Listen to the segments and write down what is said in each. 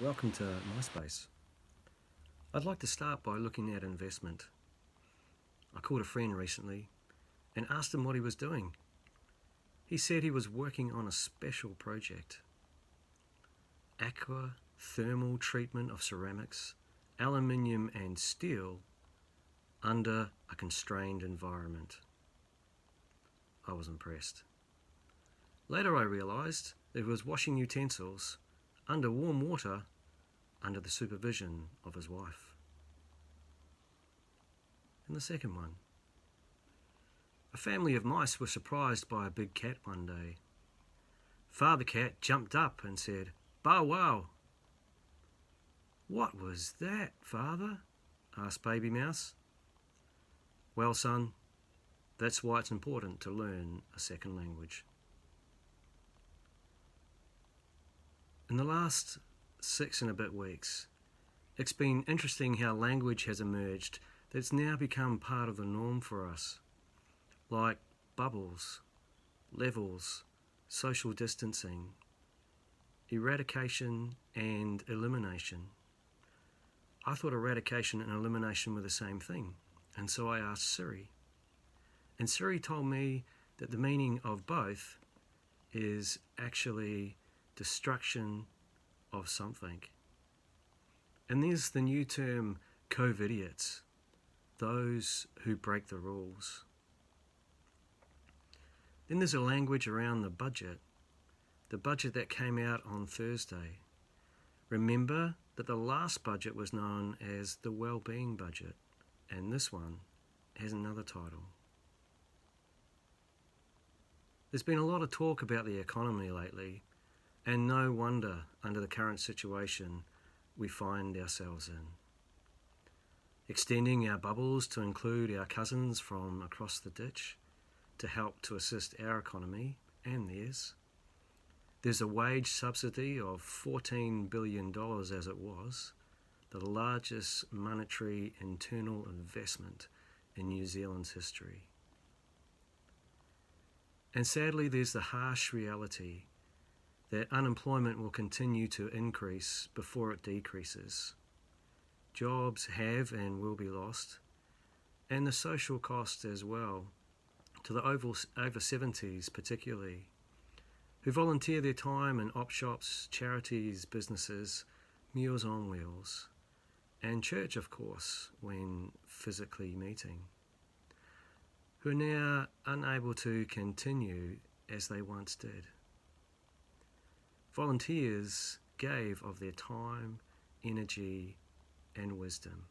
Welcome to MySpace. I'd like to start by looking at investment. I called a friend recently and asked him what he was doing. He said he was working on a special project. Aqua thermal treatment of ceramics, aluminium and steel under a constrained environment. I was impressed. Later I realised that he was washing utensils under warm water under the supervision of his wife. And the second one. A family of mice were surprised by a big cat one day. Father cat jumped up and said, "Bow wow." "What was that, father?" asked baby mouse. "Well, son, that's why it's important to learn a second language." In the last 6 and a bit weeks, it's been interesting how language has emerged that's now become part of the norm for us, like bubbles, levels, social distancing, eradication and elimination. I thought eradication and elimination were the same thing, and so I asked Siri. And Siri told me that the meaning of both is actually destruction of something. And there's the new term COVIDiots, those who break the rules. Then there's a language around the budget that came out on Thursday. Remember that the last budget was known as the Wellbeing Budget, and this one has another title. There's been a lot of talk about the economy lately, and no wonder under the current situation we find ourselves in. Extending our bubbles to include our cousins from across the ditch to help to assist our economy and theirs. There's a wage subsidy of $14 billion as it was, the largest monetary internal investment in New Zealand's history. And sadly, there's the harsh reality that unemployment will continue to increase before it decreases. Jobs have and will be lost, and the social cost as well, to the over 70s particularly, who volunteer their time in op shops, charities, businesses, Meals on Wheels, and church, of course, when physically meeting, who are now unable to continue as they once did. Volunteers gave of their time, energy, and wisdom.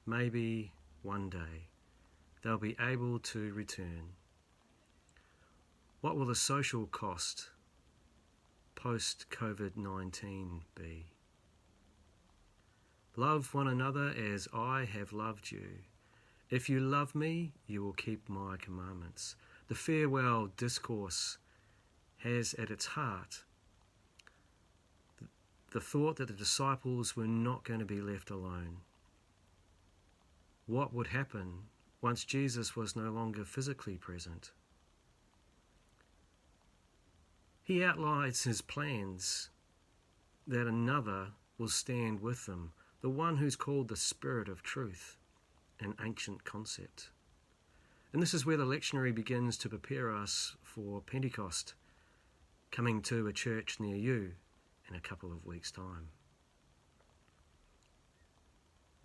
Maybe one day they'll be able to return. What will the social cost post-COVID-19 be? Love one another as I have loved you. If you love me, you will keep my commandments. The farewell discourse has at its heart the thought that the disciples were not going to be left alone. What would happen once Jesus was no longer physically present? He outlines his plans that another will stand with them, the one who's called the Spirit of Truth, an ancient concept. And this is where the lectionary begins to prepare us for Pentecost, coming to a church near you in a couple of weeks' time.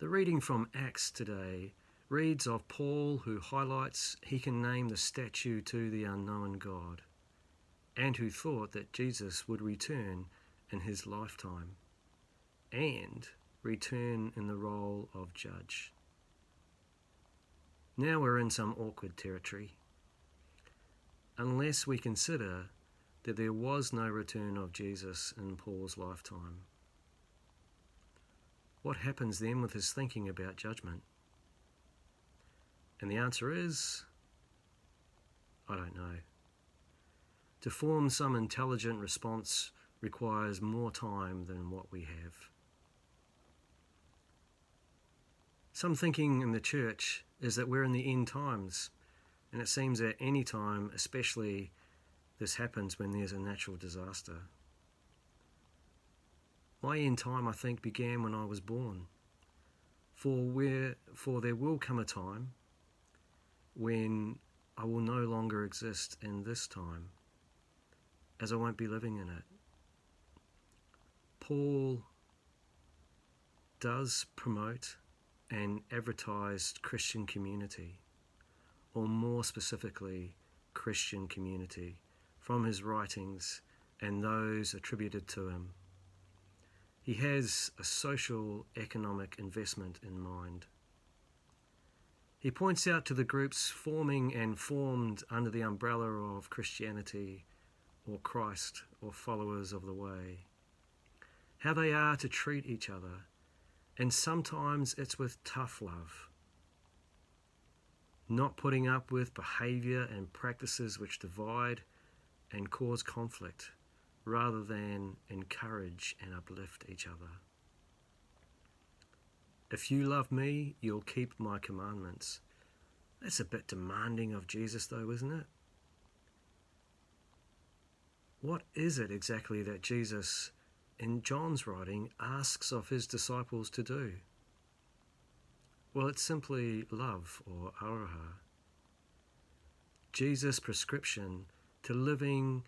The reading from Acts today reads of Paul, who highlights he can name the statue to the unknown God, and who thought that Jesus would return in his lifetime and return in the role of judge. Now we're in some awkward territory, unless we consider that there was no return of Jesus in Paul's lifetime. What happens then with his thinking about judgment? And the answer is, I don't know. To form some intelligent response requires more time than what we have. Some thinking in the church is that we're in the end times, and it seems at any time, especially this happens when there's a natural disaster. My end time, I think, began when I was born. For there will come a time when I will no longer exist in this time, as I won't be living in it. Paul does promote an advertised Christian community, or more specifically, Christian community, from his writings and those attributed to him. He has a social economic investment in mind. He points out to the groups forming and formed under the umbrella of Christianity or Christ or followers of the way, how they are to treat each other, and sometimes it's with tough love, not putting up with behaviour and practices which divide and cause conflict, rather than encourage and uplift each other. If you love me, you'll keep my commandments. That's a bit demanding of Jesus though, isn't it? What is it exactly that Jesus, in John's writing, asks of his disciples to do? Well, it's simply love, or araha. Jesus' prescription to living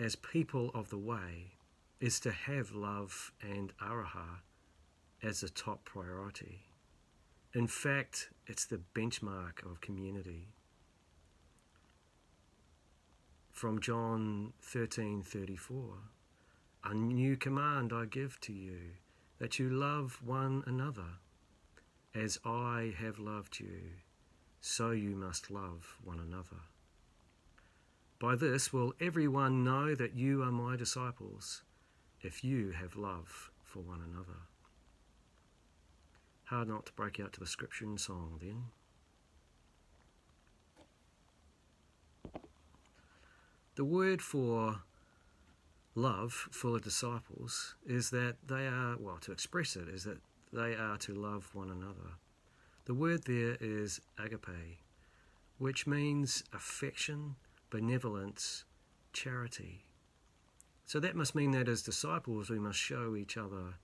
as people of the way is to have love and araha as a top priority. In fact, it's the benchmark of community. From John 13:34, a new command I give to you, that you love one another. As I have loved you, so you must love one another. By this will everyone know that you are my disciples, if you have love for one another. Hard not to break out to the scripture and song then. The word for love for the disciples is that they are, to express it, is that they are to love one another. The word there is agape, which means affection, benevolence, charity. So that must mean that as disciples we must show each other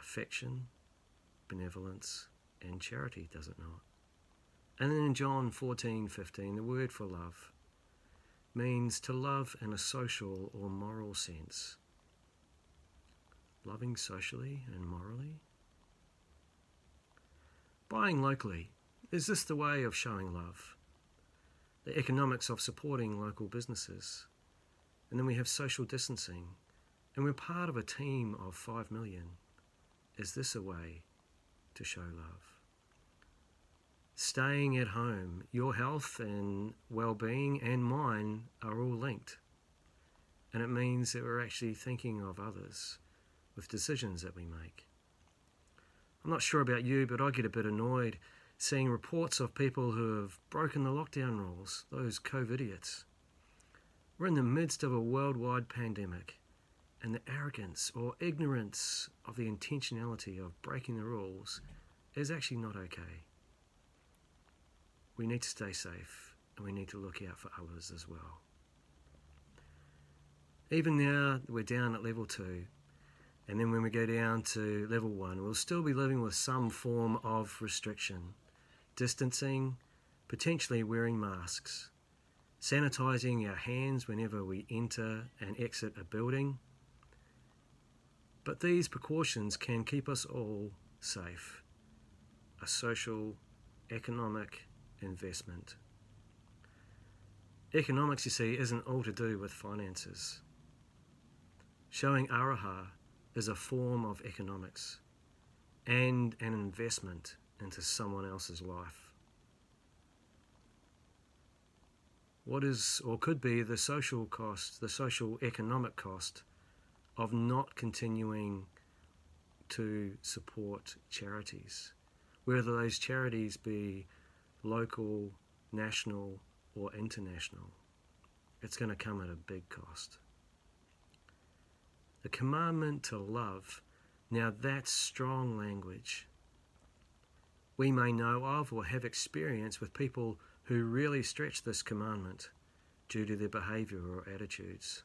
affection, benevolence and charity, does it not? And then in John 14:15, the word for love means to love in a social or moral sense. Loving socially and morally? Buying locally, is this the way of showing love? The economics of supporting local businesses. And then we have social distancing, and we're part of a team of 5 million. Is this a way to show love? Staying at home, your health and well-being and mine are all linked. And it means that we're actually thinking of others with decisions that we make. I'm not sure about you, but I get a bit annoyed seeing reports of people who have broken the lockdown rules, those COVIDiots. We're in the midst of a worldwide pandemic, and the arrogance or ignorance of the intentionality of breaking the rules is actually not okay. We need to stay safe, and we need to look out for others as well. Even now, we're down at level 2, and then when we go down to level 1, we'll still be living with some form of restriction, distancing, potentially wearing masks, sanitizing our hands whenever we enter and exit a building. But these precautions can keep us all safe. A social, economic investment. Economics, you see, isn't all to do with finances. Showing araha is a form of economics and an investment into someone else's life. What is or could be the social cost, the social economic cost of not continuing to support charities, whether those charities be local, national or international? It's going to come at a big cost. The commandment to love, now that's strong language. We may know of or have experience with people who really stretch this commandment due to their behaviour or attitudes.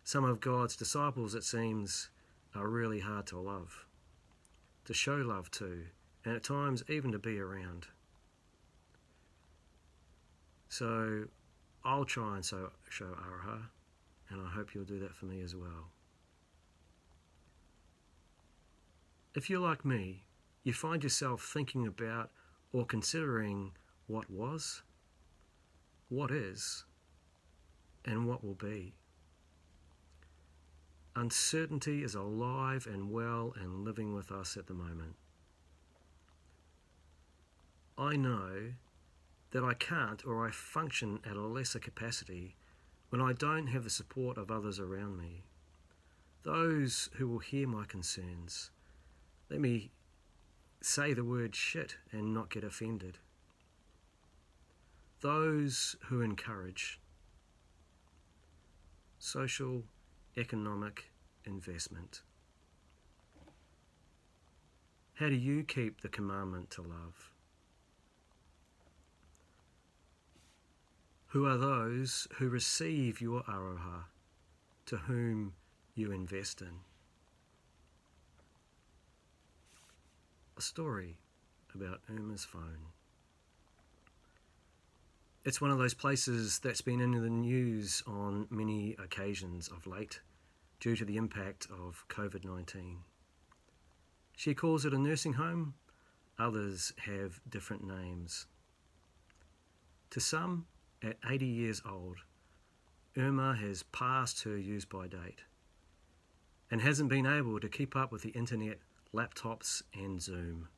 Some of God's disciples, it seems, are really hard to love, to show love to, and at times even to be around. So I'll try and show araha, and I hope you'll do that for me as well. If you're like me, you find yourself thinking about or considering what was, what is, and what will be. Uncertainty is alive and well and living with us at the moment. I know that I can't or I function at a lesser capacity when I don't have the support of others around me. Those who will hear my concerns. Let me say the word shit and not get offended. Those who encourage. Social, economic investment. How do you keep the commandment to love? Who are those who receive your aroha, to whom you invest in? A story about Irma's phone. It's one of those places that's been in the news on many occasions of late due to the impact of COVID-19. She calls it a nursing home, others have different names. To some, at 80 years old, Irma has passed her use-by date and hasn't been able to keep up with the internet, laptops and Zoom.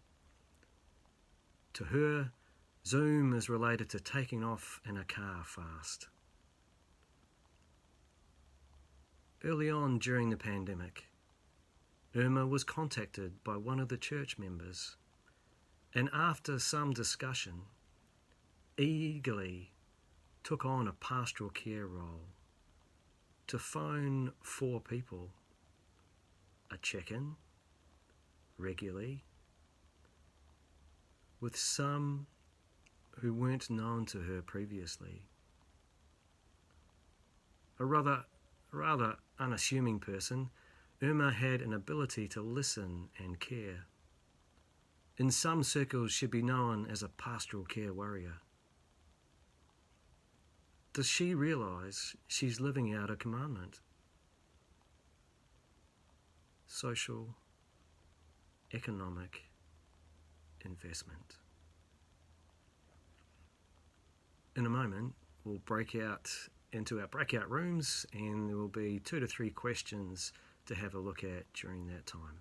To her, Zoom is related to taking off in a car fast. Early on during the pandemic, Irma was contacted by one of the church members, and after some discussion, eagerly took on a pastoral care role to phone 4 people, a check-in regularly, with some who weren't known to her previously. A rather unassuming person, Irma had an ability to listen and care. In some circles, she'd be known as a pastoral care warrior. Does she realise she's living out a commandment? Social, economic investment. In a moment, we'll break out into our breakout rooms and there will be 2 to 3 questions to have a look at during that time.